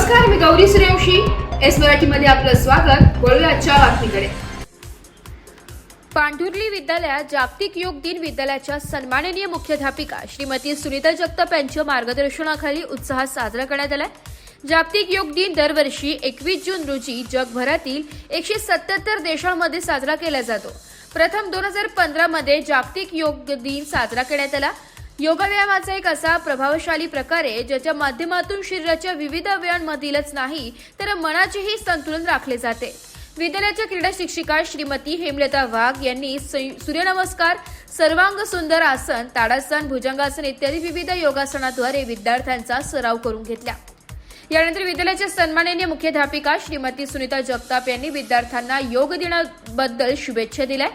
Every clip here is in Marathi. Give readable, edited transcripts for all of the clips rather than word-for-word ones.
नमस्कार, मी गौरी सूर्यवंशी. एस मराठीमध्ये आपलं स्वागत. वळूया आजच्या बातमीकडे. पांढुर्ली विद्यालयात जागतिक योग दिन विद्यालयाच्या सन्माननीय मुख्याध्यापिका श्रीमती सुनीता जगताप यांच्या मार्गदर्शनाखाली उत्साहात साजरा करण्यात आला. जागतिक योग दिन दरवर्षी 21 जून रोजी जगभरातील 177 देशांमध्ये साजरा केला जातो. प्रथम 2015 मध्ये जागतिक योग दिन साजरा करण्यात आला. योगा व्यायामाचा एक असा प्रभावशाली प्रकार आहे ज्याच्या माध्यमातून शरीराच्या विविध अवयवांमधीलच नाही तर मनाचेही संतुलन राखले जाते. विद्यालयाच्या क्रीडा शिक्षिका श्रीमती हेमलता वाघ यांनी सूर्यनमस्कार, सर्वांग सुंदर आसन, ताडासन, भुजंगासन इत्यादी विविध योगासनाद्वारे विद्यार्थ्यांचा सराव करून घेतला. यानंतर विद्यालयाच्या सन्माननीय मुख्याध्यापिका श्रीमती सुनीता जगताप यांनी विद्यार्थ्यांना योग दिनाबद्दल शुभेच्छा दिल्या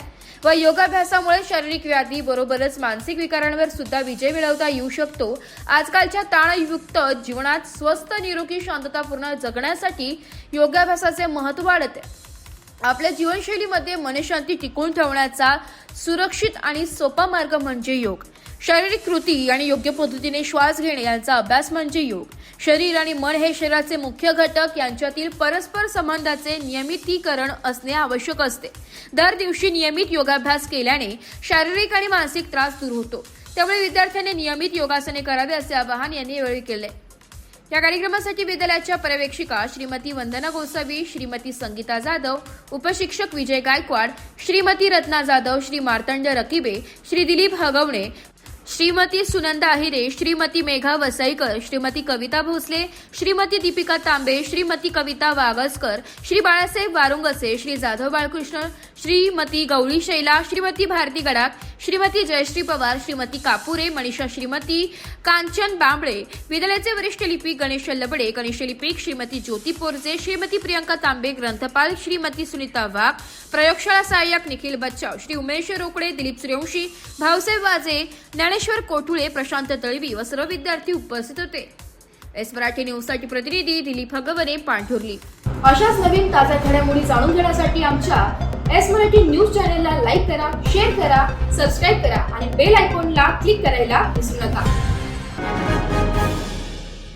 व योगाभ्यासामुळे शारीरिक व्याधी बरोबरच मानसिक विकारांवर सुद्धा विजय मिळवता येऊ शकतो. आजकालच्या ताणयुक्त जीवनात स्वस्थ, निरोगी, शांततापूर्ण जगण्यासाठी योगाभ्यासाचे महत्त्व वाढते. आपल्या जीवनशैलीमध्ये मनशांती टिकवून ठेवण्याचा सुरक्षित आणि सोपा मार्ग म्हणजे योग. शारीरिक कृती आणि योग्य पद्धतीने श्वास घेणे यांचा अभ्यास म्हणजे योग. शरीर आणि मन हे शरीराचे मुख्य घटक यांच्यातील परस्पर संबंधाचे नियमितीकरण असणे आवश्यक असते. दर दिवशी नियमित योगाभ्यास केल्याने शारीरिक आणि मानसिक त्रास दूर होतो. त्यामुळे विद्यार्थ्यांनी नियमित योगासने करावे असे आवाहन यांनी यावेळी केले. या कार्यक्रमासाठी विद्यालयाच्या पर्यवेक्षिका श्रीमती वंदना गोसावी, श्रीमती संगीता जाधव, उपशिक्षक विजय गायकवाड, श्रीमती रत्ना जाधव, श्री मार्तंड रकिबे, श्री दिलीप हगवणे, श्रीमती सुनंदा अहिरे, श्रीमती मेघा वसईकर, श्रीमती कविता भोसले, श्रीमती दीपिका तांबे, श्रीमती कविता वागसकर, श्री बाळासाहेब वारुंगसे, श्री जाधव बाळकृष्ण, श्रीमती गौरी शैला, श्रीमती भारती गडाख, श्रीमती जयश्री पवार, श्रीमती कापुरे, मनीषा, श्रीमती कांचन बांबळे, विद्यालयाचे वरिष्ठ लिपिक गणेश लबडे, कनिष्ठ लिपिक श्रीमती ज्योती पोरजे, श्रीमती प्रियंका तांबे, ग्रंथपाल श्रीमती सुनीता वाघ, प्रयोगशाळा सहाय्यक निखिल बच्चाव, श्री उमेश रोकडे, दिलीप सूर्यवंशी, भाऊसाहेब वाजे, ज्ञानेश्वर कोठुळे, प्रशांत तळवी व सर्व विद्यार्थी उपस्थित होते. एस मराठी न्यूजसाठी प्रतिनिधी दिलीप हगवणे, पांढुर्ली. अशाच नवीन ताज्या घडामोडी जाणून घेण्यासाठी आमच्या एस मराठी न्यूज चॅनलला लाईक करा, शेअर करा, सबस्क्राईब करा आणि बेल आयकॉनला क्लिक करायला विसरू नका.